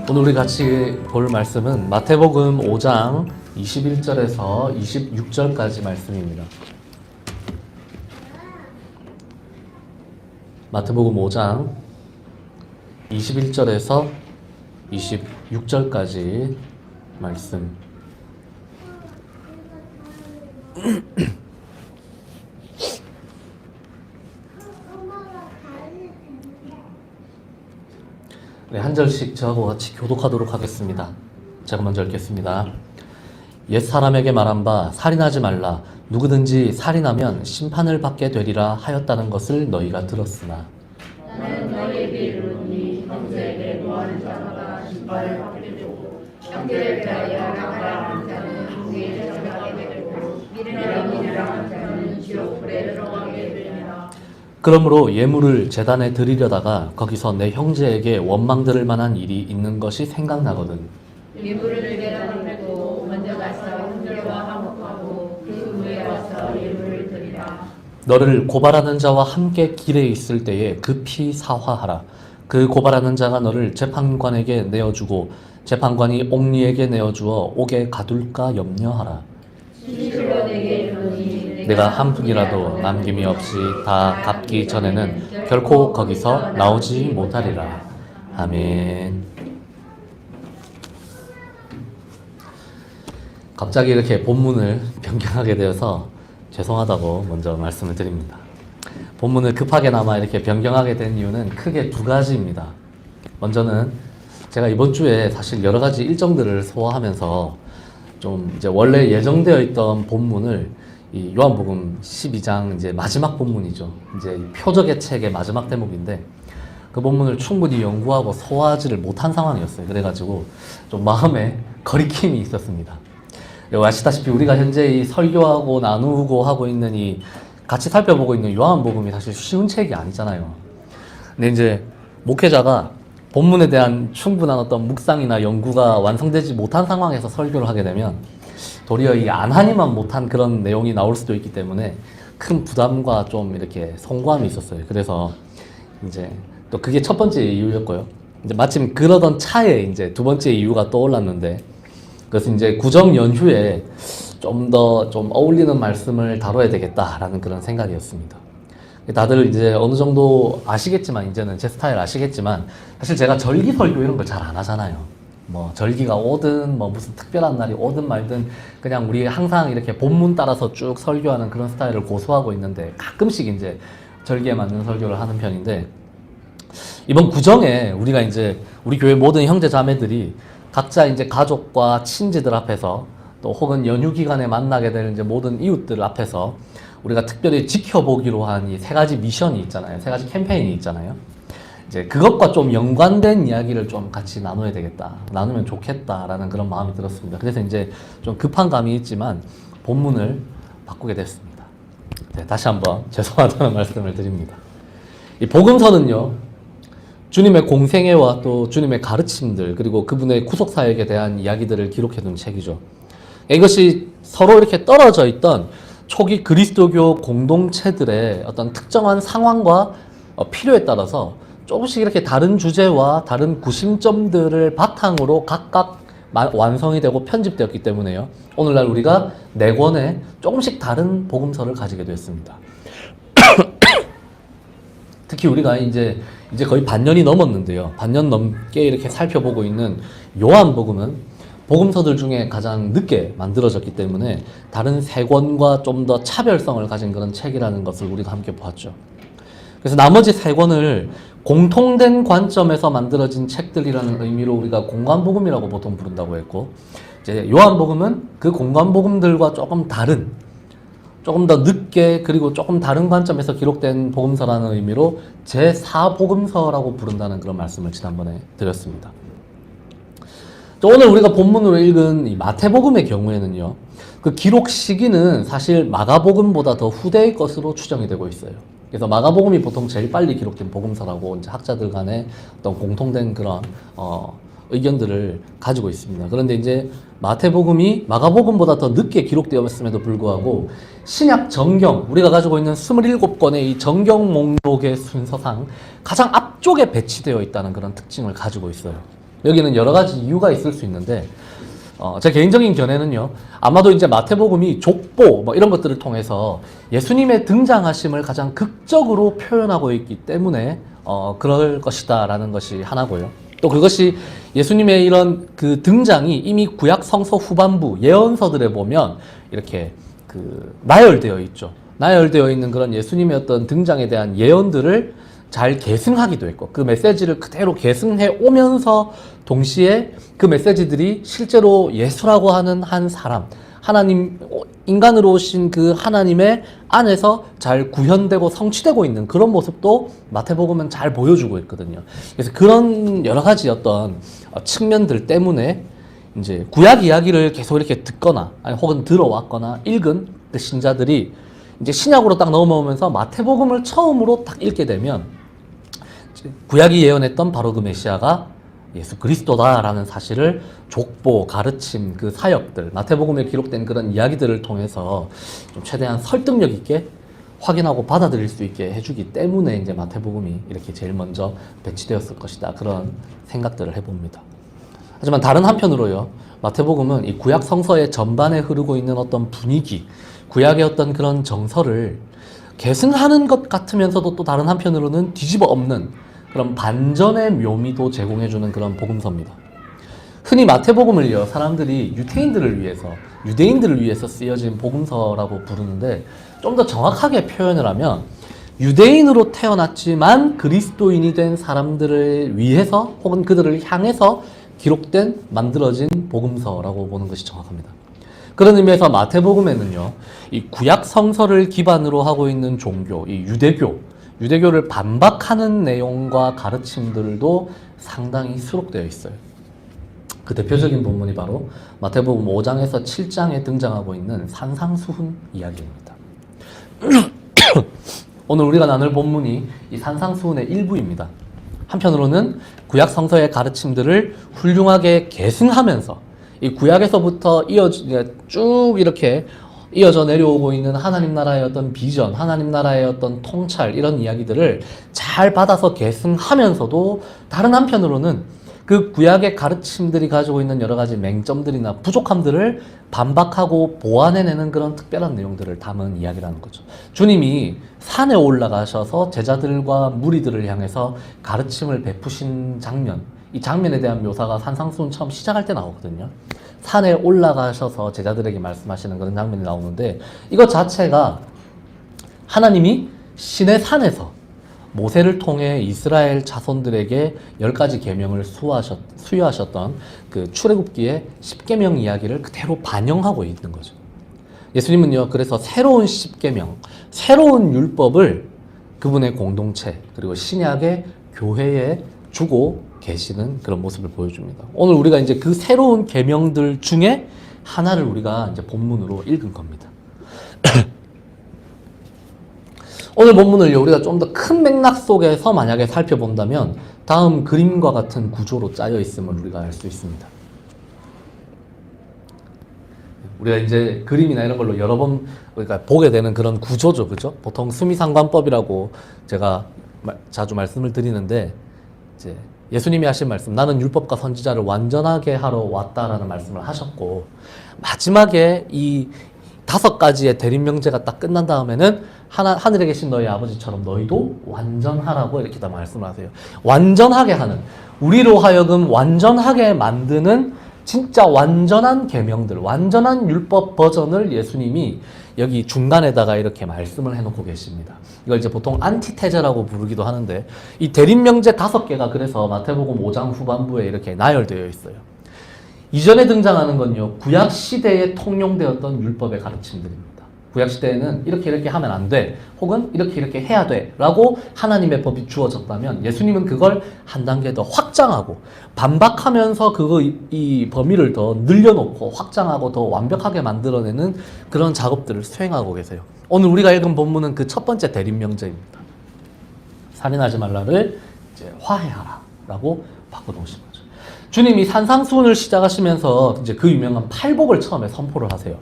오늘 우리 같이 볼 말씀은 마태복음 5장 21절에서 26절까지 말씀입니다. 마태복음 5장 21절에서 26절까지 말씀. 네, 한 절씩 저하고 같이 교독하도록 하겠습니다. 제가 먼저 읽겠습니다. 옛 사람에게 말한 바 살인하지 말라. 누구든지 살인하면 심판을 받게 되리라 하였다는 것을 너희가 들었으나 나는 너희에게 이르노니 형제에게 노하는 자마다 심판을 받게 되고 형제에 대하여 양하는 자는 공의에 들어가게 되고 미련한 자는 지옥불에 들어가게 되리라. 그러므로 예물을 제단에 드리려다가 거기서 내 형제에게 원망 들을 만한 일이 있는 것이 생각나거든. 예물을 제단에 두고 먼저 가서 형제와 화목하고 그 후에 와서 예물을 드리라. 너를 고발하는 자와 함께 길에 있을 때에 급히 사화하라. 그 고발하는 자가 너를 재판관에게 내어주고 재판관이 옥리에게 내어주어 옥에 가둘까 염려하라. 진실로 내게 이르노니 내가 한 푼이라도 남김이 없이 다 갚기 전에는 결코 거기서 나오지 못하리라. 아멘. 갑자기 이렇게 본문을 변경하게 되어서 죄송하다고 먼저 말씀을 드립니다. 본문을 급하게나마 이렇게 변경하게 된 이유는 크게 두 가지입니다. 먼저는 제가 이번 주에 사실 여러 가지 일정들을 소화하면서 좀 이제 원래 예정되어 있던 본문을 이 요한복음 12장 이제 마지막 본문이죠. 이제 표적의 책의 마지막 대목인데 그 본문을 충분히 연구하고 소화하지를 못한 상황이었어요. 그래가지고 좀 마음에 거리낌이 있었습니다. 아시다시피 우리가 현재 이 설교하고 나누고 하고 있는 이 같이 살펴보고 있는 요한복음이 사실 쉬운 책이 아니잖아요. 근데 이제 목회자가 본문에 대한 충분한 어떤 묵상이나 연구가 완성되지 못한 상황에서 설교를 하게 되면 도리어 이 안하니만 못한 그런 내용이 나올 수도 있기 때문에 큰 부담과 좀 이렇게 송구함이 있었어요. 그래서 이제 또 그게 첫 번째 이유였고요. 이제 마침 그러던 차에 이제 두 번째 이유가 떠올랐는데 그것은 이제 구정 연휴에 좀 더 좀 어울리는 말씀을 다뤄야 되겠다라는 그런 생각이었습니다. 다들 이제 어느 정도 아시겠지만 이제는 제 스타일 아시겠지만 사실 제가 절기 설교 이런 걸 잘 안 하잖아요. 뭐 절기가 오든 뭐 무슨 특별한 날이 오든 말든 그냥 우리 항상 이렇게 본문 따라서 쭉 설교하는 그런 스타일을 고수하고 있는데 가끔씩 이제 절기에 맞는 설교를 하는 편인데 이번 구정에 우리가 이제 우리 교회 모든 형제 자매들이 각자 이제 가족과 친지들 앞에서 또 혹은 연휴 기간에 만나게 될 이제 모든 이웃들 앞에서 우리가 특별히 지켜보기로 한 이 세 가지 미션이 있잖아요. 세 가지 캠페인이 있잖아요. 이제 그것과 좀 연관된 이야기를 좀 같이 나눠야 되겠다. 나누면 좋겠다라는 그런 마음이 들었습니다. 그래서 이제 좀 급한 감이 있지만 본문을 바꾸게 됐습니다. 네, 다시 한번 죄송하다는 말씀을 드립니다. 이 복음서는요. 주님의 공생애와 또 주님의 가르침들 그리고 그분의 구속사역에 대한 이야기들을 기록해둔 책이죠. 이것이 서로 이렇게 떨어져 있던 초기 그리스도교 공동체들의 어떤 특정한 상황과 필요에 따라서 조금씩 이렇게 다른 주제와 다른 구심점들을 바탕으로 각각 완성이 되고 편집되었기 때문에요. 오늘날 우리가 네 권의 조금씩 다른 복음서를 가지게 됐습니다. 특히 우리가 이제 거의 반년이 넘었는데요. 반년 넘게 이렇게 살펴보고 있는 요한복음은 복음서들 중에 가장 늦게 만들어졌기 때문에 다른 세 권과 좀 더 차별성을 가진 그런 책이라는 것을 우리가 함께 보았죠. 그래서 나머지 세 권을 공통된 관점에서 만들어진 책들이라는 의미로 우리가 공관복음이라고 보통 부른다고 했고, 이제 요한복음은 그 공관복음들과 조금 다른, 조금 더 늦게 그리고 조금 다른 관점에서 기록된 복음서라는 의미로 제4복음서라고 부른다는 그런 말씀을 지난번에 드렸습니다. 오늘 우리가 본문으로 읽은 이 마태복음의 경우에는요, 그 기록 시기는 사실 마가복음보다 더 후대의 것으로 추정이 되고 있어요. 그래서 마가복음이 보통 제일 빨리 기록된 복음서라고 이제 학자들 간에 어떤 공통된 그런 의견들을 가지고 있습니다. 그런데 이제 마태복음이 마가복음보다 더 늦게 기록되었음에도 불구하고 신약 정경, 우리가 가지고 있는 27권의 이 정경 목록의 순서상 가장 앞쪽에 배치되어 있다는 그런 특징을 가지고 있어요. 여기는 여러 가지 이유가 있을 수 있는데 제 개인적인 견해는요, 아마도 이제 마태복음이 족보 뭐 이런 것들을 통해서 예수님의 등장하심을 가장 극적으로 표현하고 있기 때문에 그럴 것이다라는 것이 하나고요. 또 그것이 예수님의 이런 그 등장이 이미 구약 성서 후반부 예언서들에 보면 이렇게 나열되어 있죠. 나열되어 있는 그런 예수님의 어떤 등장에 대한 예언들을 잘 계승하기도 했고, 그 메시지를 그대로 계승해 오면서 동시에 그 메시지들이 실제로 예수라고 하는 한 사람, 하나님, 인간으로 오신 그 하나님의 안에서 잘 구현되고 성취되고 있는 그런 모습도 마태복음은 잘 보여주고 있거든요. 그래서 그런 여러 가지 어떤 측면들 때문에 이제 구약 이야기를 계속 이렇게 듣거나 아니 혹은 들어왔거나 읽은 그 신자들이 이제 신약으로 딱 넘어오면서 마태복음을 처음으로 딱 읽게 되면 구약이 예언했던 바로 그 메시아가 예수 그리스도다라는 사실을 족보, 가르침, 그 사역들, 마태복음에 기록된 그런 이야기들을 통해서 좀 최대한 설득력 있게 확인하고 받아들일 수 있게 해주기 때문에 이제 마태복음이 이렇게 제일 먼저 배치되었을 것이다. 그런 생각들을 해봅니다. 하지만 다른 한편으로요, 마태복음은 이 구약 성서의 전반에 흐르고 있는 어떤 분위기, 구약의 어떤 그런 정서를 계승하는 것 같으면서도 또 다른 한편으로는 뒤집어 엎는 그런 반전의 묘미도 제공해주는 그런 복음서입니다. 흔히 마태복음을요, 사람들이 유대인들을 위해서 쓰여진 복음서라고 부르는데, 좀 더 정확하게 표현을 하면 유대인으로 태어났지만 그리스도인이 된 사람들을 위해서 혹은 그들을 향해서 기록된, 만들어진 복음서라고 보는 것이 정확합니다. 그런 의미에서 마태복음에는요, 이 구약 성서를 기반으로 하고 있는 종교, 이 유대교를 반박하는 내용과 가르침들도 상당히 수록되어 있어요. 그 대표적인 본문이 바로 마태복음 5장에서 7장에 등장하고 있는 산상수훈 이야기입니다. 오늘 우리가 나눌 본문이 이 산상수훈의 일부입니다. 한편으로는 구약 성서의 가르침들을 훌륭하게 계승하면서 이 구약에서부터 쭉 이렇게 이어져 내려오고 있는 하나님 나라의 어떤 비전, 하나님 나라의 어떤 통찰, 이런 이야기들을 잘 받아서 계승하면서도 다른 한편으로는 그 구약의 가르침들이 가지고 있는 여러 가지 맹점들이나 부족함들을 반박하고 보완해내는 그런 특별한 내용들을 담은 이야기라는 거죠. 주님이 산에 올라가셔서 제자들과 무리들을 향해서 가르침을 베푸신 장면, 이 장면에 대한 묘사가 산상수훈 처음 시작할 때 나오거든요. 산에 올라가셔서 제자들에게 말씀하시는 그런 장면이 나오는데, 이것 자체가 하나님이 신의 산에서 모세를 통해 이스라엘 자손들에게 10가지 계명을 수여하셨던 그 출애굽기의 10계명 이야기를 그대로 반영하고 있는 거죠. 예수님은요, 그래서 새로운 10계명, 새로운 율법을 그분의 공동체, 그리고 신약의 교회에 주고 계시는 그런 모습을 보여줍니다. 오늘 우리가 이제 그 새로운 계명들 중에 하나를 우리가 이제 본문으로 읽은 겁니다. 오늘 본문을요, 우리가 좀 더 큰 맥락 속에서 만약에 살펴본다면 다음 그림과 같은 구조로 짜여 있음을 우리가 알 수 있습니다. 우리가 이제 그림이나 이런 걸로 여러 번 우리가 보게 되는 그런 구조죠, 그죠? 보통 수미상관법이라고 제가 자주 말씀을 드리는데, 이제 예수님이 하신 말씀, 나는 율법과 선지자를 완전하게 하러 왔다라는 말씀을 하셨고, 마지막에 이 5가지의 대립명제가 딱 끝난 다음에는 하늘에 계신 너희 아버지처럼 너희도 완전하라고 이렇게 다 말씀을 하세요. 완전하게 하는, 우리로 하여금 완전하게 만드는 진짜 완전한 계명들, 완전한 율법 버전을 예수님이 여기 중간에다가 이렇게 말씀을 해놓고 계십니다. 이걸 이제 보통 안티테제라고 부르기도 하는데, 이 대립명제 5개가 그래서 마태복음 5장 후반부에 이렇게 나열되어 있어요. 이전에 등장하는 건요, 구약 시대에 통용되었던 율법의 가르침들입니다. 구약 시대에는 이렇게 하면 안 돼, 혹은 이렇게 해야 돼 라고 하나님의 법이 주어졌다면, 예수님은 그걸 한 단계 더 확장하고 반박하면서 이 범위를 더 늘려놓고 확장하고 더 완벽하게 만들어내는 그런 작업들을 수행하고 계세요. 오늘 우리가 읽은 본문은 그 첫 번째 대립명제입니다. 살인하지 말라를 이제 화해하라 라고 바꿔놓으신 거죠. 주님이 산상수훈을 시작하시면서 이제 그 유명한 팔복을 처음에 선포를 하세요.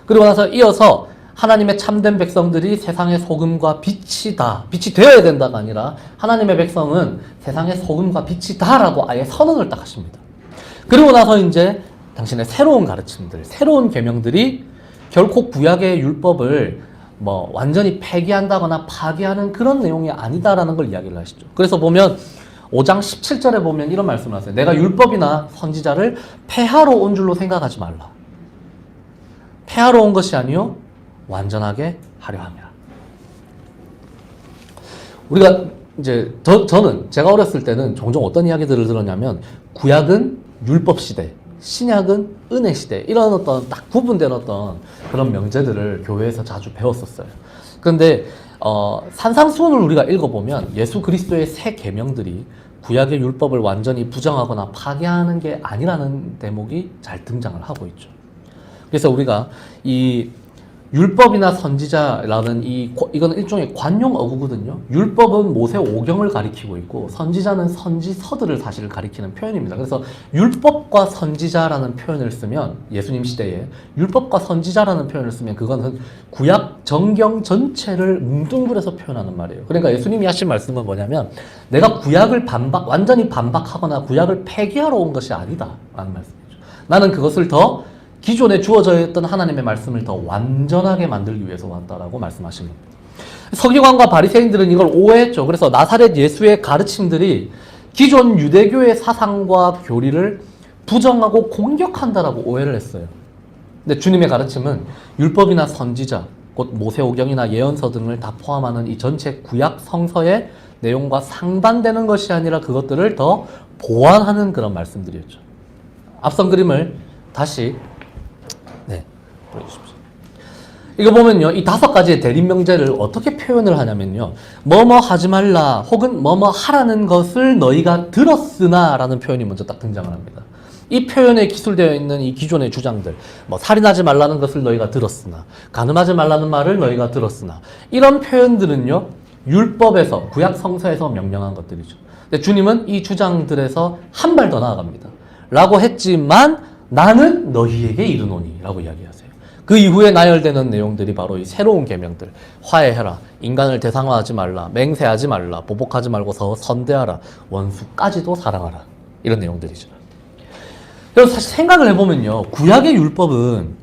그리고 나서 이어서 하나님의 참된 백성들이 세상의 소금과 빛이다. 빛이 되어야 된다가 아니라 하나님의 백성은 세상의 소금과 빛이다라고 아예 선언을 딱 하십니다. 그리고 나서 이제 당신의 새로운 가르침들, 새로운 계명들이 결코 구약의 율법을 뭐 완전히 폐기한다거나 파기하는 그런 내용이 아니다라는 걸 이야기를 하시죠. 그래서 보면 5장 17절에 보면 이런 말씀을 하세요. 내가 율법이나 선지자를 폐하러 온 줄로 생각하지 말라. 폐하러 온 것이 아니요 완전하게 하려 함이라. 우리가 이제 저는 제가 어렸을 때는 종종 어떤 이야기들을 들었냐면 구약은 율법 시대, 신약은 은혜 시대, 이런 어떤 딱 구분된 어떤 그런 명제들을 교회에서 자주 배웠었어요. 그런데 산상수훈을 우리가 읽어보면 예수 그리스도의 새 계명들이 구약의 율법을 완전히 부정하거나 파괴하는 게 아니라는 대목이 잘 등장을 하고 있죠. 그래서 우리가 이 율법이나 선지자라는 이거는 일종의 관용 어구거든요. 율법은 모세 오경을 가리키고 있고 선지자는 선지서들을 사실 가리키는 표현입니다. 그래서 율법과 선지자라는 표현을 쓰면 예수님 시대에 율법과 선지자라는 표현을 쓰면 그거는 구약 정경 전체를 뭉뚱그려서 표현하는 말이에요. 그러니까 예수님이 하신 말씀은 뭐냐면 내가 구약을 완전히 반박하거나 구약을 폐기하러 온 것이 아니다 라는 말씀이죠. 나는 그것을 더 기존에 주어져 있던 하나님의 말씀을 더 완전하게 만들기 위해서 왔다라고 말씀하십니다. 서기관과 바리새인들은 이걸 오해했죠. 그래서 나사렛 예수의 가르침들이 기존 유대교의 사상과 교리를 부정하고 공격한다라고 오해를 했어요. 근데 주님의 가르침은 율법이나 선지자, 곧 모세오경이나 예언서 등을 다 포함하는 이 전체 구약 성서의 내용과 상반되는 것이 아니라 그것들을 더 보완하는 그런 말씀들이었죠. 앞선 그림을 다시 보여주십시오. 이거 보면요, 이 5가지의 대립명제를 어떻게 표현을 하냐면요, 뭐뭐 하지 말라 혹은 뭐뭐 하라는 것을 너희가 들었으나 라는 표현이 먼저 딱 등장을 합니다. 이 표현에 기술되어 있는 이 기존의 주장들, 뭐 살인하지 말라는 것을 너희가 들었으나, 간음하지 말라는 말을 너희가 들었으나, 이런 표현들은요 율법에서, 구약 성서에서 명령한 것들이죠. 근데 주님은 이 주장들에서 한 발 더 나아갑니다. 라고 했지만 나는 너희에게 이르노니 라고 이야기하세요. 그 이후에 나열되는 내용들이 바로 이 새로운 계명들, 화해해라, 인간을 대상화하지 말라, 맹세하지 말라, 보복하지 말고 선대하라, 원수까지도 사랑하라, 이런 내용들이죠. 그래서 사실 생각을 해보면요, 구약의 율법은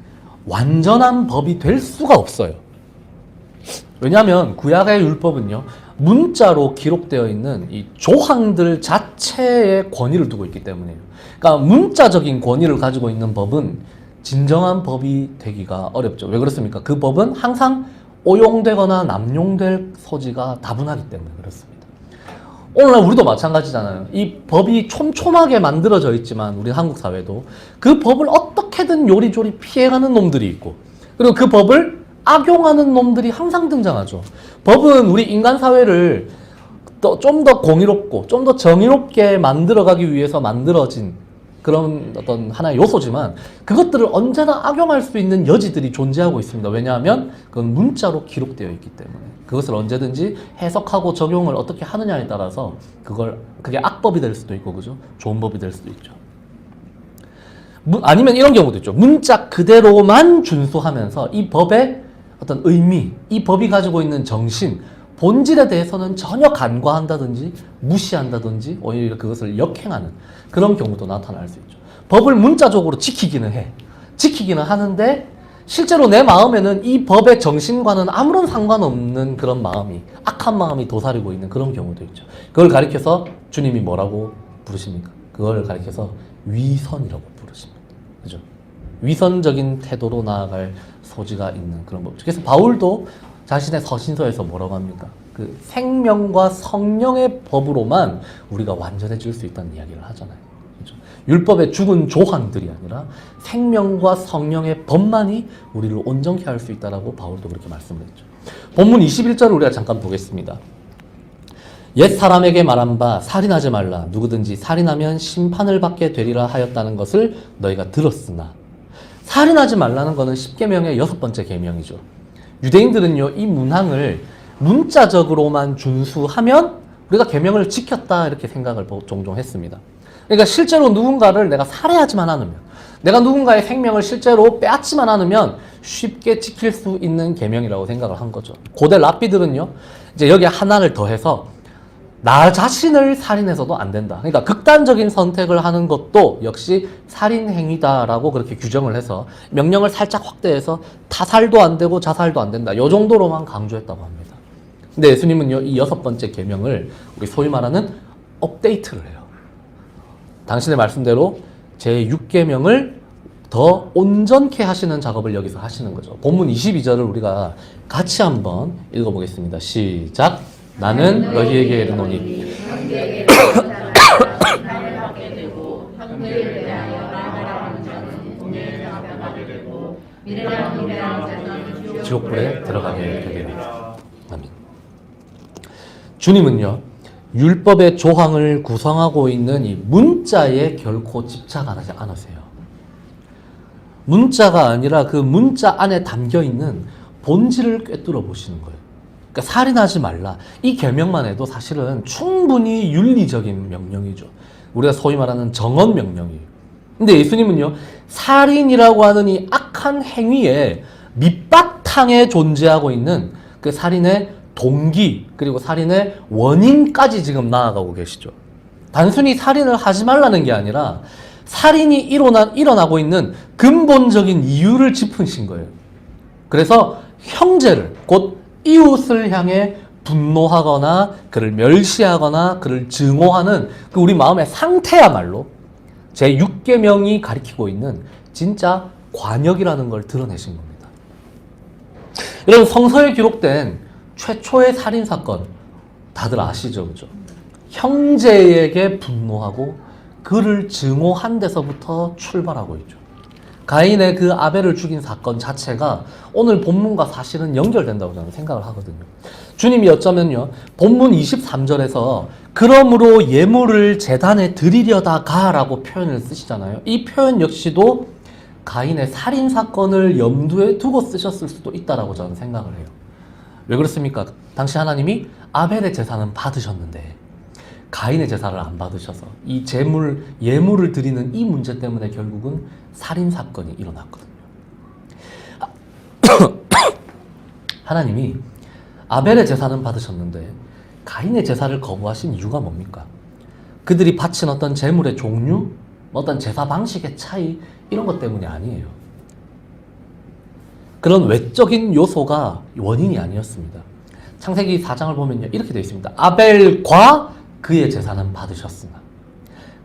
완전한 법이 될 수가 없어요. 왜냐하면 구약의 율법은요 문자로 기록되어 있는 이 조항들 자체의 권위를 두고 있기 때문이에요. 그러니까 문자적인 권위를 가지고 있는 법은 진정한 법이 되기가 어렵죠. 왜 그렇습니까? 그 법은 항상 오용되거나 남용될 소지가 다분하기 때문에 그렇습니다. 오늘날 우리도 마찬가지잖아요. 이 법이 촘촘하게 만들어져 있지만 우리 한국 사회도 그 법을 어떻게든 요리조리 피해가는 놈들이 있고, 그리고 그 법을 악용하는 놈들이 항상 등장하죠. 법은 우리 인간 사회를 좀 더 공의롭고 좀 더 정의롭게 만들어가기 위해서 만들어진 그런 어떤 하나의 요소지만 그것들을 언제나 악용할 수 있는 여지들이 존재하고 있습니다. 왜냐하면 그건 문자로 기록되어 있기 때문에 그것을 언제든지 해석하고 적용을 어떻게 하느냐에 따라서 그게 악법이 될 수도 있고, 그죠? 좋은 법이 될 수도 있죠. 아니면 이런 경우도 있죠. 문자 그대로만 준수하면서 이 법의 어떤 의미, 이 법이 가지고 있는 정신, 본질에 대해서는 전혀 간과한다든지 무시한다든지 오히려 그것을 역행하는 그런 경우도 나타날 수 있죠. 법을 문자적으로 지키기는 해. 지키기는 하는데 실제로 내 마음에는 이 법의 정신과는 아무런 상관없는 그런 마음이, 악한 마음이 도사리고 있는 그런 경우도 있죠. 그걸 가리켜서 주님이 뭐라고 부르십니까? 그걸 가리켜서 위선이라고 부르십니다. 그죠? 위선적인 태도로 나아갈 소지가 있는 그런 법이죠. 그래서 바울도 자신의 서신서에서 뭐라고 합니까? 그 생명과 성령의 법으로만 우리가 완전해질 수 있다는 이야기를 하잖아요. 그렇죠? 율법의 죽은 조항들이 아니라 생명과 성령의 법만이 우리를 온전케 할 수 있다라고 바울도 그렇게 말씀을 했죠. 본문 21절을 우리가 잠깐 보겠습니다. 옛 사람에게 말한 바 살인하지 말라. 누구든지 살인하면 심판을 받게 되리라 하였다는 것을 너희가 들었으나. 살인하지 말라는 것은 10계명의 6번째 계명이죠. 유대인들은요, 이 문항을 문자적으로만 준수하면 우리가 계명을 지켰다 이렇게 생각을 종종 했습니다. 그러니까 실제로 누군가를 내가 살해하지만 않으면, 내가 누군가의 생명을 실제로 빼앗지만 않으면 쉽게 지킬 수 있는 계명이라고 생각을 한 거죠. 고대 랍비들은요, 이제 여기에 하나를 더해서 나 자신을 살인해서도 안 된다. 그러니까 극단적인 선택을 하는 것도 역시 살인 행위다라고 그렇게 규정을 해서 명령을 살짝 확대해서 타살도 안 되고 자살도 안 된다. 이 정도로만 강조했다고 합니다. 근데 예수님은요, 이 6번째 계명을 우리 소위 말하는 업데이트를 해요. 당신의 말씀대로 제 6계명을 더 온전케 하시는 작업을 여기서 하시는 거죠. 본문 22절을 우리가 같이 한번 읽어보겠습니다. 시작. 나는 너희에게 이르노니 형제에게 상을 받게 되고 형제에 대하여 나아가라는 자는 공의에 잡혀가게 되고 미래랑 자는 지옥불에 들어가게 되게 되리라. 아멘. 주님은요, 율법의 조항을 구성하고 있는 이 문자에 결코 집착하지 않으세요. 문자가 아니라 그 문자 안에 담겨 있는 본질을 꿰뚫어 보시는 거예요. 그러니까 살인하지 말라. 이 계명만 해도 사실은 충분히 윤리적인 명령이죠. 우리가 소위 말하는 정언 명령이에요. 근데 예수님은요, 살인이라고 하는 이 악한 행위에 밑바탕에 존재하고 있는 그 살인의 동기, 그리고 살인의 원인까지 지금 나아가고 계시죠. 단순히 살인을 하지 말라는 게 아니라 살인이 일어나고 있는 근본적인 이유를 짚으신 거예요. 그래서 형제를, 곧 이웃을 향해 분노하거나 그를 멸시하거나 그를 증오하는 그 우리 마음의 상태야말로 제6계명이 가리키고 있는 진짜 관역이라는 걸 드러내신 겁니다. 여러분, 성서에 기록된 최초의 살인사건 다들 아시죠? 그죠? 형제에게 분노하고 그를 증오한 데서부터 출발하고 있죠. 가인의 그 아벨을 죽인 사건 자체가 오늘 본문과 사실은 연결된다고 저는 생각을 하거든요. 주님이 어쩌면요, 본문 23절에서 그러므로 예물을 제단에 드리려다가 라고 표현을 쓰시잖아요. 이 표현 역시도 가인의 살인사건을 염두에 두고 쓰셨을 수도 있다라고 저는 생각을 해요. 왜 그렇습니까? 당시 하나님이 아벨의 제사는 받으셨는데 가인의 제사를 안 받으셔서 이 예물을 드리는 이 문제 때문에 결국은 살인사건이 일어났거든요. 하나님이 아벨의 제사는 받으셨는데 가인의 제사를 거부하신 이유가 뭡니까? 그들이 바친 어떤 제물의 종류, 어떤 제사 방식의 차이, 이런 것 때문이 아니에요. 그런 외적인 요소가 원인이 아니었습니다. 창세기 4장을 보면요, 이렇게 되어 있습니다. 아벨과 그의 제사는 받으셨으나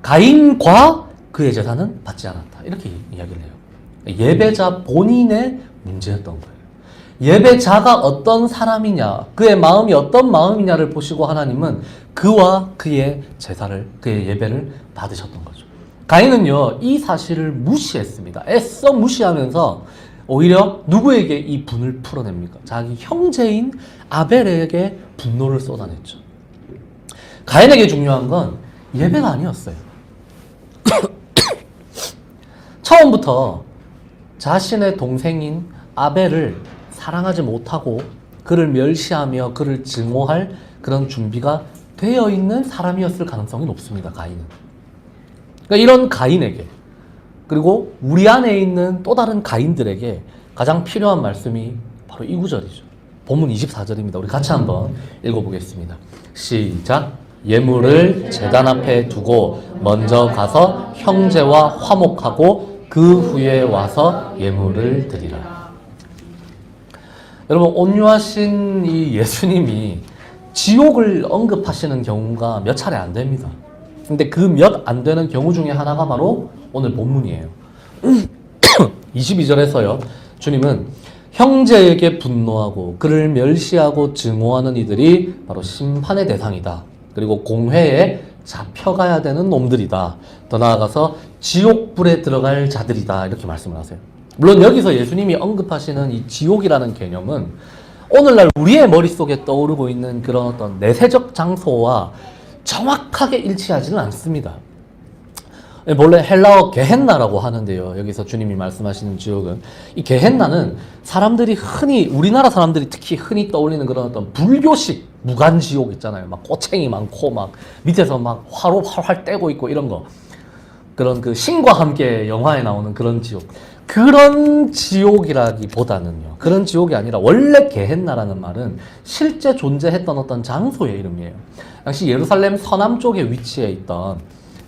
가인과 그의 제사는 받지 않았다. 이렇게 이야기를 해요. 예배자 본인의 문제였던 거예요. 예배자가 어떤 사람이냐, 그의 마음이 어떤 마음이냐를 보시고 하나님은 그와 그의 제사를, 그의 예배를 받으셨던 거죠. 가인은요, 이 사실을 무시했습니다. 애써 무시하면서 오히려 누구에게 이 분을 풀어냅니까? 자기 형제인 아벨에게 분노를 쏟아냈죠. 가인에게 중요한 건 예배가 아니었어요. 처음부터 자신의 동생인 아벨을 사랑하지 못하고 그를 멸시하며 그를 증오할 그런 준비가 되어 있는 사람이었을 가능성이 높습니다. 가인은. 그러니까 이런 가인에게, 그리고 우리 안에 있는 또 다른 가인들에게 가장 필요한 말씀이 바로 이 구절이죠. 본문 24절입니다. 우리 같이 한번 읽어보겠습니다. 시작. 예물을 제단 앞에 두고 먼저 가서 형제와 화목하고 그 후에 와서 예물을 드리라. 여러분, 온유하신 이 예수님이 지옥을 언급하시는 경우가 몇 차례 안 됩니다. 근데 그 몇 안 되는 경우 중에 하나가 바로 오늘 본문이에요. 22절에서요, 주님은 형제에게 분노하고 그를 멸시하고 증오하는 이들이 바로 심판의 대상이다. 그리고 공회에 잡혀가야 되는 놈들이다. 더 나아가서 지옥불에 들어갈 자들이다. 이렇게 말씀을 하세요. 물론 여기서 예수님이 언급하시는 이 지옥이라는 개념은 오늘날 우리의 머릿속에 떠오르고 있는 그런 어떤 내세적 장소와 정확하게 일치하지는 않습니다. 원래 헬라어 게헨나라고 하는데요. 여기서 주님이 말씀하시는 지옥은, 이 게헨나는 사람들이 흔히, 우리나라 사람들이 특히 흔히 떠올리는 그런 어떤 불교식 무간지옥 있잖아요. 막 꼬챙이 많고 막 밑에서 막 화로 활활 떼고 있고 이런 거. 그런 그 신과 함께 영화에 나오는 그런 지옥. 그런 지옥이라기보다는요. 그런 지옥이 아니라 원래 게헨나라는 말은 실제 존재했던 어떤 장소의 이름이에요. 당시 예루살렘 서남 쪽에 위치해 있던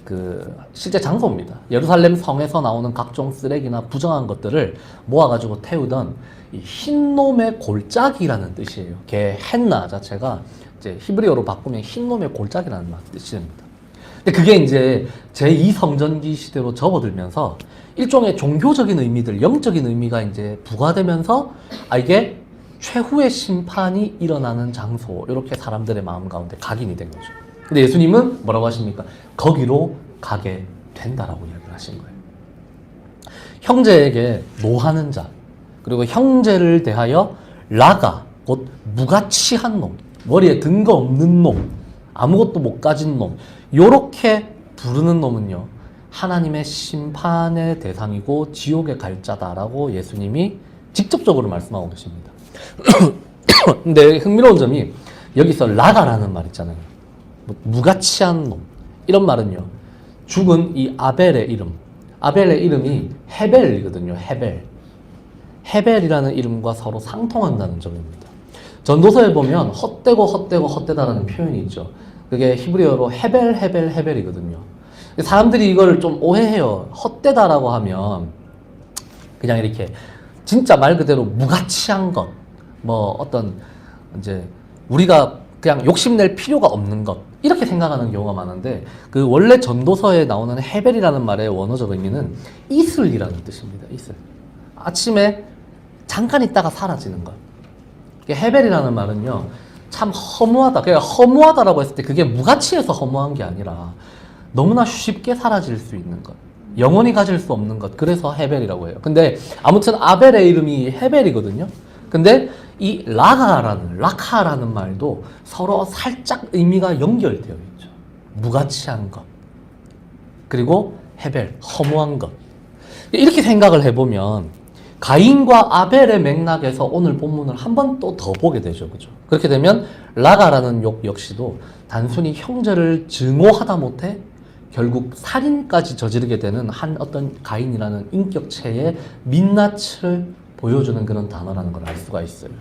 그 실제 장소입니다. 예루살렘 성에서 나오는 각종 쓰레기나 부정한 것들을 모아가지고 태우던 이 흰놈의 골짜기라는 뜻이에요. 게헨나 자체가 이제 히브리어로 바꾸면 흰놈의 골짜기라는 뜻입니다. 근데 그게 이제 제2성전기 시대로 접어들면서 일종의 종교적인 의미들, 영적인 의미가 이제 부과되면서 이게 최후의 심판이 일어나는 장소, 이렇게 사람들의 마음 가운데 각인이 된 거죠. 근데 예수님은 뭐라고 하십니까? 거기로 가게 된다라고 이야기를 하신 거예요. 형제에게 노하는 자, 그리고 형제를 대하여 라가, 곧 무가치한 놈, 머리에 근거 없는 놈, 아무것도 못 가진 놈, 요렇게 부르는 놈은요, 하나님의 심판의 대상이고 지옥에 갈 자다라고 예수님이 직접적으로 말씀하고 계십니다. 근데 흥미로운 점이 여기서 라가라는 말 있잖아요. 무가치한 놈. 이런 말은요, 죽은 이 아벨의 이름, 아벨의 이름이 헤벨이거든요. 헤벨이라는 이름과 서로 상통한다는 점입니다. 전도서에 보면 헛되다라는 표현이 있죠. 그게 히브리어로 헤벨이거든요. 사람들이 이걸 좀 오해해요. 헛되다라고 하면 그냥 이렇게 진짜 말 그대로 무가치한 것, 뭐 어떤 이제 우리가 그냥 욕심낼 필요가 없는 것, 이렇게 생각하는 경우가 많은데, 그 원래 전도서에 나오는 헤벨이라는 말의 원어적 의미는 이슬이라는 뜻입니다. 이슬. 아침에 잠깐 있다가 사라지는 것. 헤벨이라는 말은요, 참 허무하다. 그러니까 허무하다라고 했을 때 그게 무가치해서 허무한 게 아니라 너무나 쉽게 사라질 수 있는 것, 영원히 가질 수 없는 것, 그래서 헤벨이라고 해요. 근데 아무튼 아벨의 이름이 헤벨이거든요. 근데 이 라카라는 말도 서로 살짝 의미가 연결되어 있죠. 무가치한 것, 그리고 헤벨, 허무한 것. 이렇게 생각을 해보면 가인과 아벨의 맥락에서 오늘 본문을 한 번 또 더 보게 되죠. 그죠? 그렇게 되면 라가라는 욕 역시도 단순히 형제를 증오하다 못해 결국 살인까지 저지르게 되는 한 어떤 가인이라는 인격체의 민낯을 보여주는 그런 단어라는 걸 알 수가 있어요.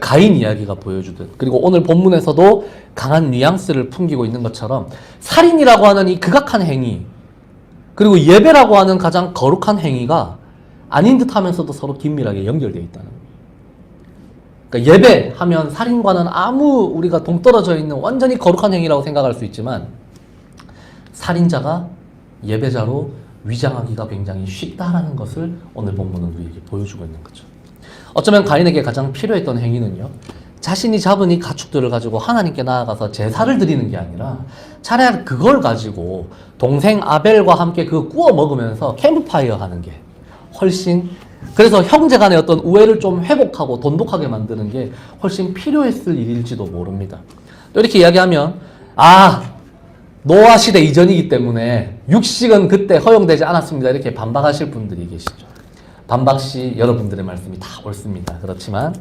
가인 이야기가 보여주듯, 그리고 오늘 본문에서도 강한 뉘앙스를 풍기고 있는 것처럼 살인이라고 하는 이 극악한 행위, 그리고 예배라고 하는 가장 거룩한 행위가 아닌 듯 하면서도 서로 긴밀하게 연결되어 있다는 거예요. 그러니까 예배하면 살인과는 아무 우리가 동떨어져 있는 완전히 거룩한 행위라고 생각할 수 있지만, 살인자가 예배자로 위장하기가 굉장히 쉽다라는 것을 오늘 본문은 우리에게 보여주고 있는 거죠. 어쩌면 가인에게 가장 필요했던 행위는요, 자신이 잡은 이 가축들을 가지고 하나님께 나아가서 제사를 드리는 게 아니라 차라리 그걸 가지고 동생 아벨과 함께 그 구워 먹으면서 캠프파이어 하는 게 훨씬, 그래서 형제 간의 어떤 우애를 좀 회복하고 돈독하게 만드는 게 훨씬 필요했을 일일지도 모릅니다. 또 이렇게 이야기하면 노아 시대 이전이기 때문에 육식은 그때 허용되지 않았습니다, 이렇게 반박하실 분들이 계시죠. 반박시 여러분들의 말씀이 다 옳습니다. 그렇지만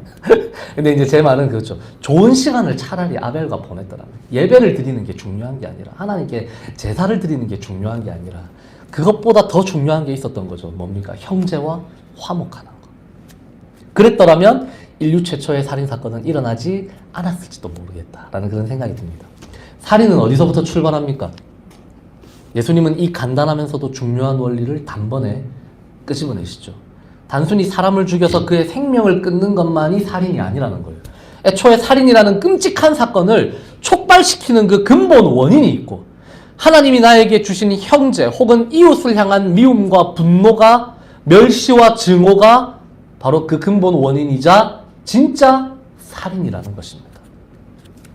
근데 이제 제 말은 그렇죠. 좋은 시간을 차라리 아벨과 보냈더라고요. 예배를 드리는 게 중요한 게 아니라, 하나님께 제사를 드리는 게 중요한 게 아니라, 그것보다 더 중요한 게 있었던 거죠. 뭡니까? 형제와 화목하는 것. 그랬더라면 인류 최초의 살인사건은 일어나지 않았을지도 모르겠다라는 그런 생각이 듭니다. 살인은 어디서부터 출발합니까? 예수님은 이 간단하면서도 중요한 원리를 단번에 끄집어내시죠. 단순히 사람을 죽여서 그의 생명을 끊는 것만이 살인이 아니라는 거예요. 애초에 살인이라는 끔찍한 사건을 촉발시키는 그 근본 원인이 있고, 하나님이 나에게 주신 형제 혹은 이웃을 향한 미움과 분노가, 멸시와 증오가 바로 그 근본 원인이자 진짜 살인이라는 것입니다.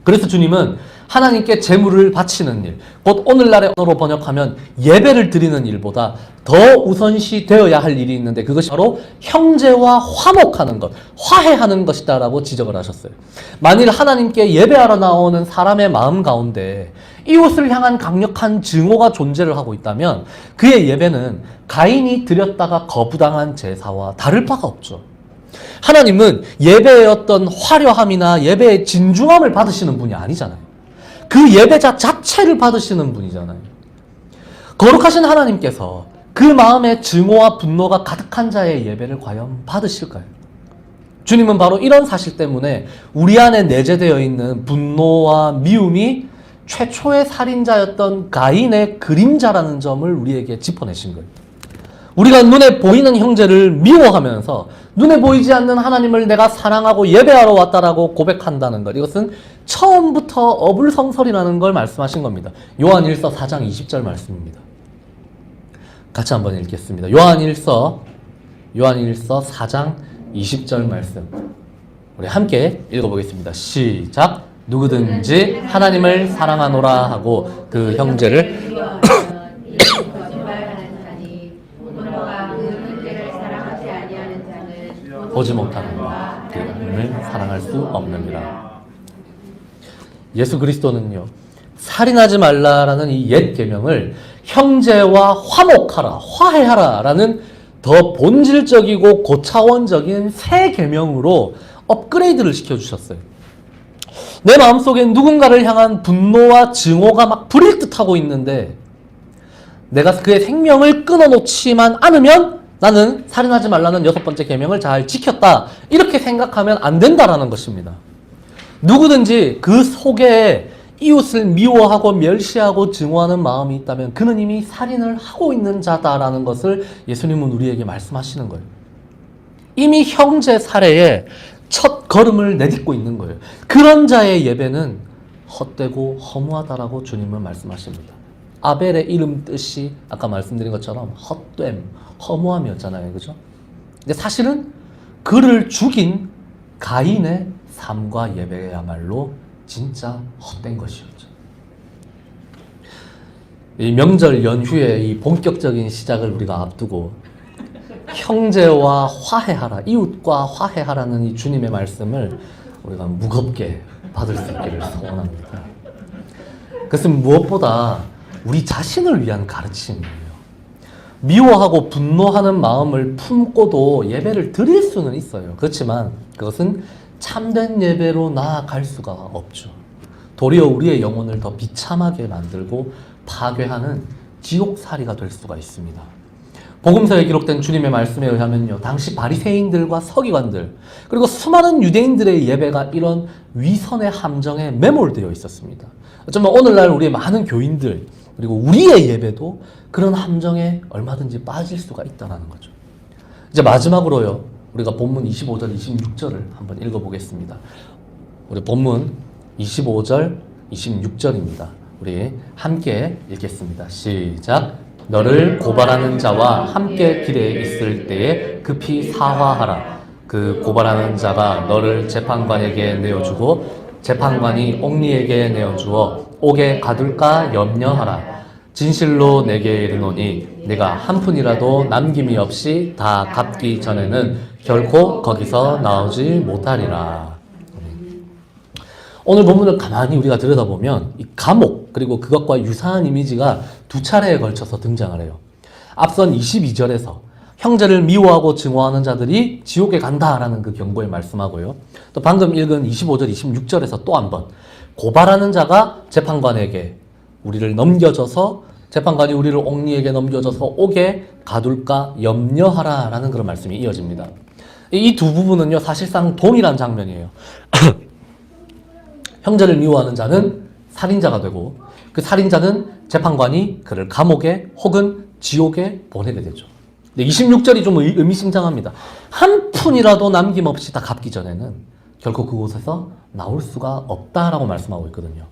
그래서 주님은 하나님께 제물을 바치는 일, 곧 오늘날의 언어로 번역하면 예배를 드리는 일보다 더 우선시 되어야 할 일이 있는데, 그것이 바로 형제와 화목하는 것, 화해하는 것이다라고 지적을 하셨어요. 만일 하나님께 예배하러 나오는 사람의 마음 가운데 이웃을 향한 강력한 증오가 존재를 하고 있다면 그의 예배는 가인이 드렸다가 거부당한 제사와 다를 바가 없죠. 하나님은 예배의 어떤 화려함이나 예배의 진중함을 받으시는 분이 아니잖아요. 그 예배자 자체를 받으시는 분이잖아요. 거룩하신 하나님께서 그 마음에 증오와 분노가 가득한 자의 예배를 과연 받으실까요? 주님은 바로 이런 사실 때문에 우리 안에 내재되어 있는 분노와 미움이 최초의 살인자였던 가인의 그림자라는 점을 우리에게 짚어내신 거예요. 우리가 눈에 보이는 형제를 미워하면서 눈에 보이지 않는 하나님을 내가 사랑하고 예배하러 왔다라고 고백한다는 것, 이것은 처음부터 어불성설이라는 걸 말씀하신 겁니다. 요한 1서 4장 20절 말씀입니다. 같이 한번 읽겠습니다. 요한 1서 4장 20절 말씀, 우리 함께 읽어보겠습니다. 시작. 누구든지 하나님을 사랑하노라 하고 그 형제를 보지 못하느니라 그 하나님을 사랑할 수 없느니라. 예수 그리스도는요, 살인하지 말라라는 이 옛 계명을 형제와 화목하라, 화해하라라는 더 본질적이고 고차원적인 새 계명으로 업그레이드를 시켜주셨어요. 내 마음속에 누군가를 향한 분노와 증오가 막 불일 듯하고 있는데 내가 그의 생명을 끊어놓지만 않으면 나는 살인하지 말라는 6번째 계명을 잘 지켰다, 이렇게 생각하면 안 된다라는 것입니다. 누구든지 그 속에 이웃을 미워하고 멸시하고 증오하는 마음이 있다면 그는 이미 살인을 하고 있는 자다라는 것을 예수님은 우리에게 말씀하시는 거예요. 이미 형제 살해에 첫 걸음을 내딛고 있는 거예요. 그런 자의 예배는 헛되고 허무하다라고 주님은 말씀하십니다. 아벨의 이름 뜻이 아까 말씀드린 것처럼 헛됨, 허무함이었잖아요. 그죠? 근데 사실은 그를 죽인 가인의 삶과 예배야말로 진짜 헛된 것이었죠. 이 명절 연휴의 이 본격적인 시작을 우리가 앞두고 형제와 화해하라, 이웃과 화해하라는 이 주님의 말씀을 우리가 무겁게 받을 수 있기를 소원합니다. 그것은 무엇보다 우리 자신을 위한 가르침이에요. 미워하고 분노하는 마음을 품고도 예배를 드릴 수는 있어요. 그렇지만 그것은 참된 예배로 나아갈 수가 없죠. 도리어 우리의 영혼을 더 비참하게 만들고 파괴하는 지옥살이가 될 수가 있습니다. 복음서에 기록된 주님의 말씀에 의하면요, 당시 바리새인들과 서기관들 그리고 수많은 유대인들의 예배가 이런 위선의 함정에 매몰되어 있었습니다. 어쩌면 오늘날 우리의 많은 교인들 그리고 우리의 예배도 그런 함정에 얼마든지 빠질 수가 있다는 거죠. 이제 마지막으로요, 우리가 본문 25절, 26절을 한번 읽어보겠습니다. 우리 본문 25절, 26절입니다. 우리 함께 읽겠습니다. 시작. 너를 고발하는 자와 함께 길에 있을 때에 급히 사화하라. 그 고발하는 자가 너를 재판관에게 내어주고 재판관이 옥리에게 내어주어 옥에 가둘까 염려하라. 진실로 내게 이르노니 내가 한 푼이라도 남김이 없이 다 갚기 전에는 결코 거기서 나오지 못하리라. 오늘 본문을 가만히 우리가 들여다보면 이 감옥 그리고 그것과 유사한 이미지가 두 차례에 걸쳐서 등장을 해요. 앞선 22절에서 형제를 미워하고 증오하는 자들이 지옥에 간다라는 그 경고에 말씀하고요. 또 방금 읽은 25절, 26절에서 또 한 번 고발하는 자가 재판관에게 우리를 넘겨줘서 재판관이 우리를 옥리에게 넘겨줘서 옥에 가둘까 염려하라라는 그런 말씀이 이어집니다. 이 두 부분은요, 사실상 동일한 장면이에요. 형제를 미워하는 자는 살인자가 되고 그 살인자는 재판관이 그를 감옥에 혹은 지옥에 보내게 되죠. 26절이 좀 의미심장합니다. 한 푼이라도 남김없이 다 갚기 전에는 결코 그곳에서 나올 수가 없다라고 말씀하고 있거든요.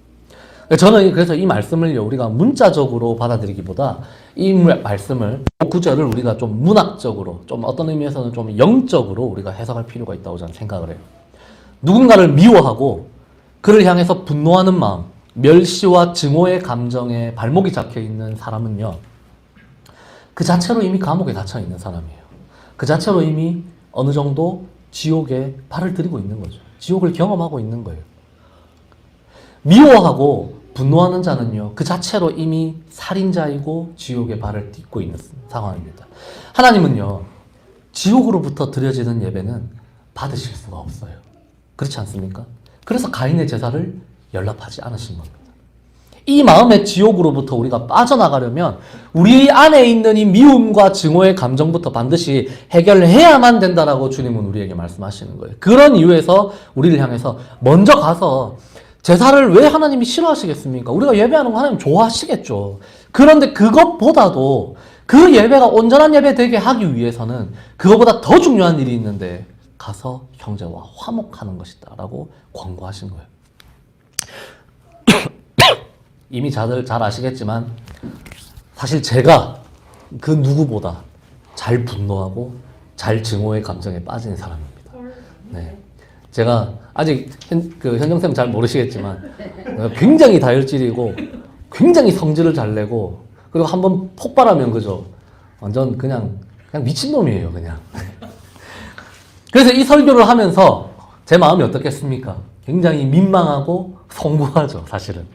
저는 그래서 이 말씀을 우리가 문자적으로 받아들이기보다 이 말씀을, 구절을 우리가 좀 문학적으로, 좀 어떤 의미에서는 좀 영적으로 우리가 해석할 필요가 있다고 저는 생각을 해요. 누군가를 미워하고 그를 향해서 분노하는 마음, 멸시와 증오의 감정에 발목이 잡혀 있는 사람은요, 그 자체로 이미 감옥에 닫혀 있는 사람이에요. 그 자체로 이미 어느 정도 지옥에 발을 들이고 있는 거죠. 지옥을 경험하고 있는 거예요. 미워하고 분노하는 자는요, 그 자체로 이미 살인자이고 지옥에 발을 딛고 있는 상황입니다. 하나님은요, 지옥으로부터 드려지는 예배는 받으실 수가 없어요. 그렇지 않습니까? 그래서 가인의 제사를 연락하지 않으신 겁니다. 이 마음의 지옥으로부터 우리가 빠져나가려면 우리 안에 있는 이 미움과 증오의 감정부터 반드시 해결해야만 된다라고 주님은 우리에게 말씀하시는 거예요. 그런 이유에서 우리를 향해서 먼저 가서 제사를 왜 하나님이 싫어하시겠습니까? 우리가 예배하는 거 하나님 좋아하시겠죠. 그런데 그것보다도 그 예배가 온전한 예배 되게 하기 위해서는 그것보다 더 중요한 일이 있는데 가서 형제와 화목하는 것이다 라고 권고하신 거예요. 이미 다들 잘 아시겠지만 사실 제가 그 누구보다 잘 분노하고 잘 증오의 감정에 빠진 사람입니다. 네. 제가 아직 현정쌤 잘 모르시겠지만 굉장히 다혈질이고 굉장히 성질을 잘 내고 그리고 한번 폭발하면 그죠 완전 그냥 미친놈이에요 그냥. 그래서 이 설교를 하면서 제 마음이 어떻겠습니까? 굉장히 민망하고 송구하죠 사실은.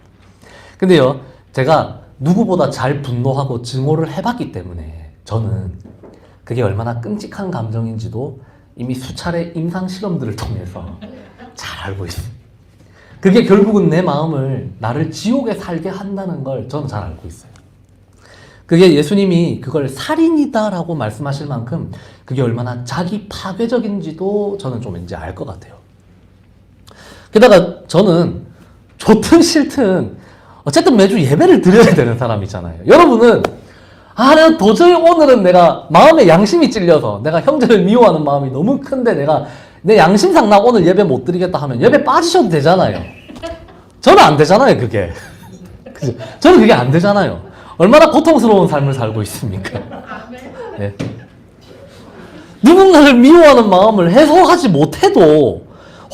근데요 제가 누구보다 잘 분노하고 증오를 해봤기 때문에 저는 그게 얼마나 끔찍한 감정인지도 이미 수차례 임상 실험들을 통해서 잘 알고 있어요. 그게 결국은 내 마음을 나를 지옥에 살게 한다는 걸 저는 잘 알고 있어요. 그게 예수님이 그걸 살인이다라고 말씀하실 만큼 그게 얼마나 자기 파괴적인지도 저는 좀 이제 알 것 같아요. 게다가 저는 좋든 싫든 어쨌든 매주 예배를 드려야 되는 사람이잖아요. 여러분은 내가 도저히 오늘은 내가 마음의 양심이 찔려서 내가 형제를 미워하는 마음이 너무 큰데 내가 내 양심상 나 오늘 예배 못 드리겠다 하면 예배 빠지셔도 되잖아요. 저는 안 되잖아요 그게. 그죠? 저는 그게 안 되잖아요. 얼마나 고통스러운 삶을 살고 있습니까? 네. 누군가를 미워하는 마음을 해소하지 못해도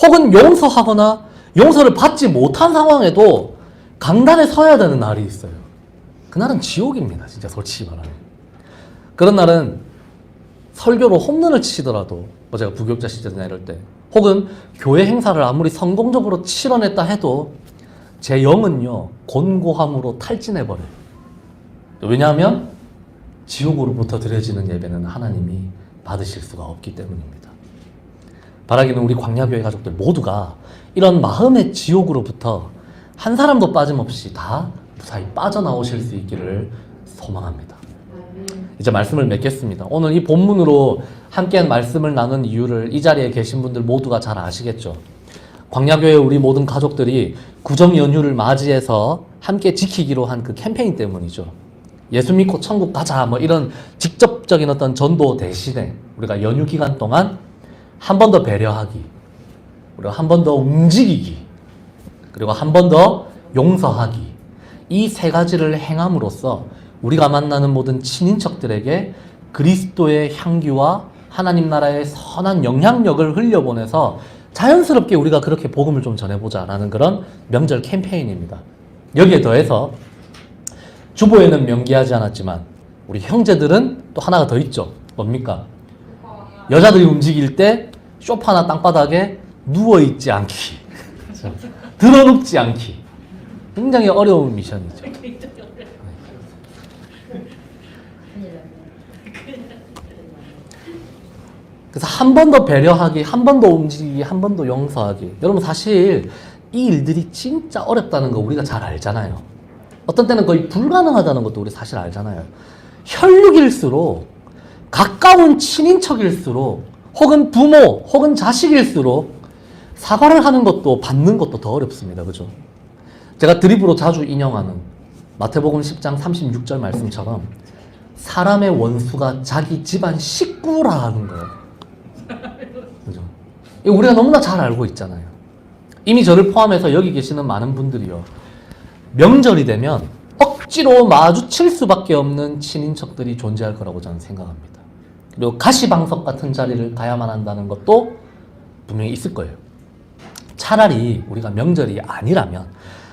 혹은 용서하거나 용서를 받지 못한 상황에도 강단에 서야 되는 날이 있어요. 그날은 지옥입니다. 진짜 솔직히 말하면. 그런 날은 설교로 홈런을 치시더라도 제가 부교육자 시절이나 이럴 때 혹은 교회 행사를 아무리 성공적으로 치러냈다 해도 제 영은요 곤고함으로 탈진해버려요. 왜냐하면 지옥으로부터 드려지는 예배는 하나님이 받으실 수가 없기 때문입니다. 바라기는 우리 광야교회 가족들 모두가 이런 마음의 지옥으로부터 한 사람도 빠짐없이 다 무사히 빠져나오실 수 있기를 소망합니다. 이제 말씀을 맺겠습니다. 오늘 이 본문으로 함께한 말씀을 나눈 이유를 이 자리에 계신 분들 모두가 잘 아시겠죠. 광야교회 우리 모든 가족들이 구정 연휴를 맞이해서 함께 지키기로 한 그 캠페인 때문이죠. 예수 믿고 천국 가자 이런 직접적인 어떤 전도 대신에 우리가 연휴 기간 동안 한 번 더 배려하기, 그리고 한 번 더 움직이기, 그리고 한 번 더 용서하기, 이 세 가지를 행함으로써 우리가 만나는 모든 친인척들에게 그리스도의 향기와 하나님 나라의 선한 영향력을 흘려보내서 자연스럽게 우리가 그렇게 복음을 좀 전해보자라는 그런 명절 캠페인입니다. 여기에 더해서 주보에는 명기하지 않았지만 우리 형제들은 또 하나가 더 있죠. 뭡니까? 여자들이 움직일 때 소파나 땅바닥에 누워있지 않기, 드러눕지 않기. 굉장히 어려운 미션이죠. 그래서 한 번 더 배려하기, 한 번 더 움직이기, 한 번 더 용서하기. 여러분 사실 이 일들이 진짜 어렵다는 거 우리가 잘 알잖아요. 어떤 때는 거의 불가능하다는 것도 우리 사실 알잖아요. 혈육일수록 가까운 친인척일수록 혹은 부모 혹은 자식일수록 사과를 하는 것도 받는 것도 더 어렵습니다. 그죠? 제가 드립으로 자주 인용하는 마태복음 10장 36절 말씀처럼 사람의 원수가 자기 집안 식구라는 거예요. 그죠? 이거 우리가 너무나 잘 알고 있잖아요. 이미 저를 포함해서 여기 계시는 많은 분들이요. 명절이 되면 억지로 마주칠 수밖에 없는 친인척들이 존재할 거라고 저는 생각합니다. 그리고 가시방석 같은 자리를 가야만 한다는 것도 분명히 있을 거예요. 차라리 우리가 명절이 아니라면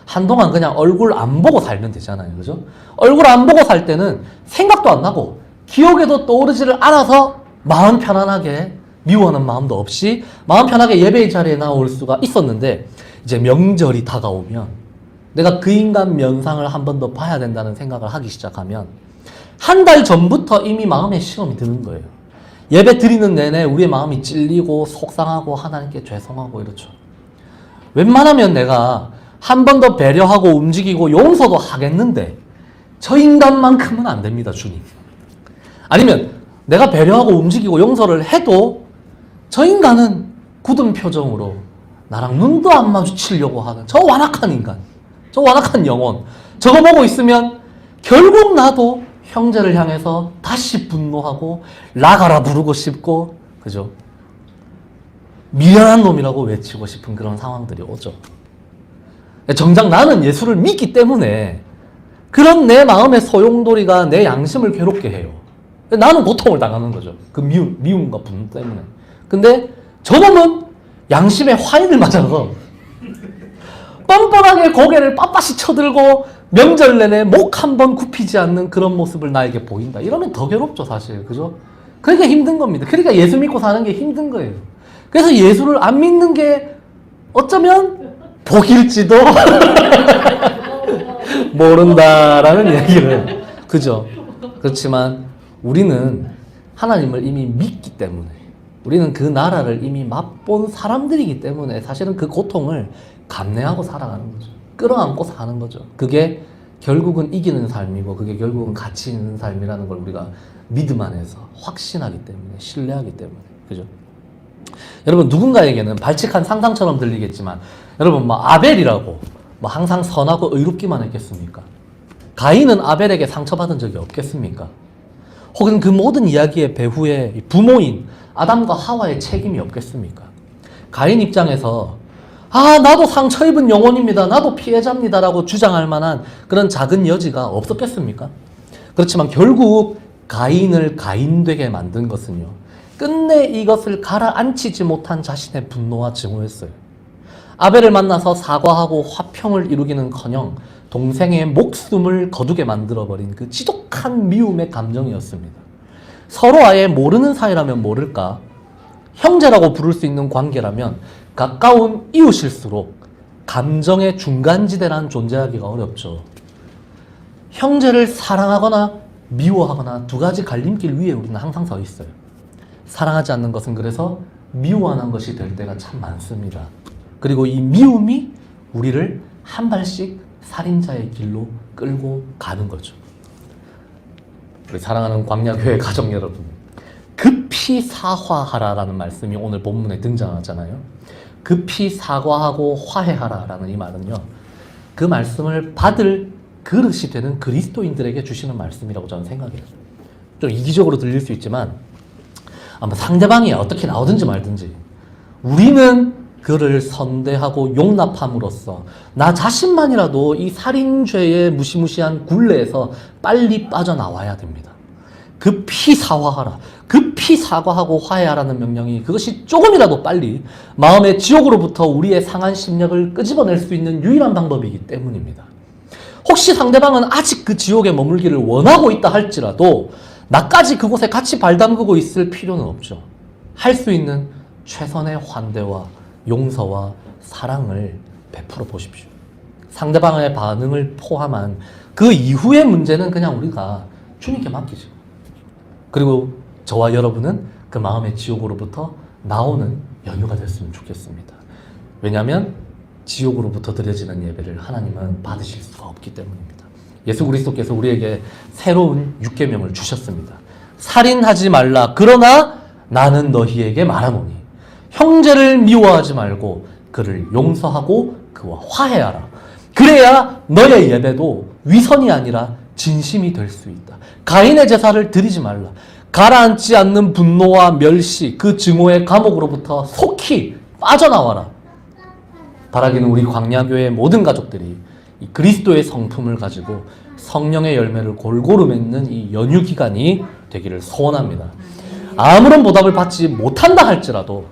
한동안 그냥 얼굴 안 보고 살면 되잖아요. 그죠? 얼굴 안 보고 살 때는 생각도 안 나고 기억에도 떠오르지를 않아서 마음 편안하게 미워하는 마음도 없이 마음 편하게 예배의 자리에 나올 수가 있었는데 이제 명절이 다가오면 내가 그 인간 면상을 한 번 더 봐야 된다는 생각을 하기 시작하면 한 달 전부터 이미 마음에 시험이 드는 거예요. 예배 드리는 내내 우리의 마음이 찔리고 속상하고 하나님께 죄송하고 이렇죠. 웬만하면 내가 한 번 더 배려하고 움직이고 용서도 하겠는데 저 인간만큼은 안 됩니다, 주님. 아니면 내가 배려하고 움직이고 용서를 해도 저 인간은 굳은 표정으로 나랑 눈도 안 마주치려고 하는 저 완악한 인간, 저 완악한 영혼, 저거 보고 있으면 결국 나도 형제를 향해서 다시 분노하고 나가라 부르고 싶고, 그죠? 미련한 놈이라고 외치고 싶은 그런 상황들이 오죠. 정작 나는 예수를 믿기 때문에 그런 내 마음의 소용돌이가 내 양심을 괴롭게 해요. 나는 고통을 당하는 거죠. 그 미움과 분노 때문에. 근데 저놈은 양심의 화인을 맞아서 뻔뻔하게 고개를 빳빳이 쳐들고 명절 내내 목 한 번 굽히지 않는 그런 모습을 나에게 보인다. 이러면 더 괴롭죠, 사실. 그죠? 그러니까 힘든 겁니다. 그러니까 예수 믿고 사는 게 힘든 거예요. 그래서 예수를 안 믿는 게 어쩌면 복일지도 모른다라는 얘기를. 그죠? 그렇지만 우리는 하나님을 이미 믿기 때문에, 우리는 그 나라를 이미 맛본 사람들이기 때문에 사실은 그 고통을 감내하고 살아가는 거죠. 끌어안고 사는 거죠. 그게 결국은 이기는 삶이고 그게 결국은 가치 있는 삶이라는 걸 우리가 믿음 안에서 확신하기 때문에, 신뢰하기 때문에. 그죠? 여러분, 누군가에게는 발칙한 상상처럼 들리겠지만 여러분, 아벨이라고 항상 선하고 의롭기만 했겠습니까? 가인은 아벨에게 상처받은 적이 없겠습니까? 혹은 그 모든 이야기의 배후에 부모인 아담과 하와의 책임이 없겠습니까? 가인 입장에서 나도 상처 입은 영혼입니다, 나도 피해자입니다 라고 주장할 만한 그런 작은 여지가 없었겠습니까? 그렇지만 결국 가인을 가인되게 만든 것은요, 끝내 이것을 가라앉히지 못한 자신의 분노와 증오였어요. 아벨을 만나서 사과하고 화평을 이루기는커녕 동생의 목숨을 거두게 만들어버린 그 지독한 미움의 감정이었습니다. 서로 아예 모르는 사이라면 모를까, 형제라고 부를 수 있는 관계라면 가까운 이웃일수록 감정의 중간지대란 존재하기가 어렵죠. 형제를 사랑하거나 미워하거나 두 가지 갈림길 위에 우리는 항상 서 있어요. 사랑하지 않는 것은 그래서 미워하는 것이 될 때가 참 많습니다. 그리고 이 미움이 우리를 한 발씩 살인자의 길로 끌고 가는 거죠. 우리 사랑하는 광야교회 가족 여러분, 급히 사화하라라는 말씀이 오늘 본문에 등장하잖아요. 급히 사과하고 화해하라라는 이 말은요, 그 말씀을 받을 그릇이 되는 그리스도인들에게 주시는 말씀이라고 저는 생각해요. 좀 이기적으로 들릴 수 있지만 아마 상대방이 어떻게 나오든지 말든지 우리는 그를 선대하고 용납함으로써 나 자신만이라도 이 살인죄의 무시무시한 굴레에서 빨리 빠져나와야 됩니다. 급히 사화하라, 급히 사과하고 화해하라는 명령이, 그것이 조금이라도 빨리 마음의 지옥으로부터 우리의 상한 심령을 끄집어낼 수 있는 유일한 방법이기 때문입니다. 혹시 상대방은 아직 그 지옥에 머물기를 원하고 있다 할지라도 나까지 그곳에 같이 발담그고 있을 필요는 없죠. 할 수 있는 최선의 환대와 용서와 사랑을 베풀어 보십시오. 상대방의 반응을 포함한 그 이후의 문제는 그냥 우리가 주님께 맡기죠. 그리고 저와 여러분은 그 마음의 지옥으로부터 나오는 연유가 됐으면 좋겠습니다. 왜냐하면 지옥으로부터 드려지는 예배를 하나님은 받으실 수가 없기 때문입니다. 예수 그리스도께서 우리에게 새로운 육계명을 주셨습니다. 살인하지 말라. 그러나 나는 너희에게 말하노니 형제를 미워하지 말고 그를 용서하고 그와 화해하라. 그래야 너의 예배도 위선이 아니라 진심이 될 수 있다. 가인의 제사를 드리지 말라. 가라앉지 않는 분노와 멸시, 그 증오의 감옥으로부터 속히 빠져나와라. 바라기는 우리 광야교회의 모든 가족들이 이 그리스도의 성품을 가지고 성령의 열매를 골고루 맺는 이 연휴 기간이 되기를 소원합니다. 아무런 보답을 받지 못한다 할지라도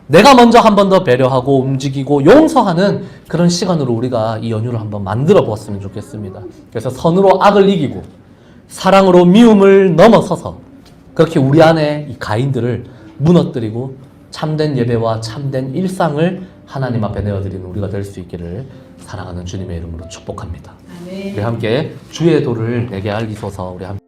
내가 먼저 한 번 더 배려하고 움직이고 용서하는 그런 시간으로 우리가 이 연휴를 한번 만들어 보았으면 좋겠습니다. 그래서 선으로 악을 이기고 사랑으로 미움을 넘어서서 그렇게 우리 안에 이 가인들을 무너뜨리고 참된 예배와 참된 일상을 하나님 앞에 내어드리는 우리가 될 수 있기를 사랑하는 주님의 이름으로 축복합니다. 우리 함께 주의 도를 내게 알리소서. 우리 함께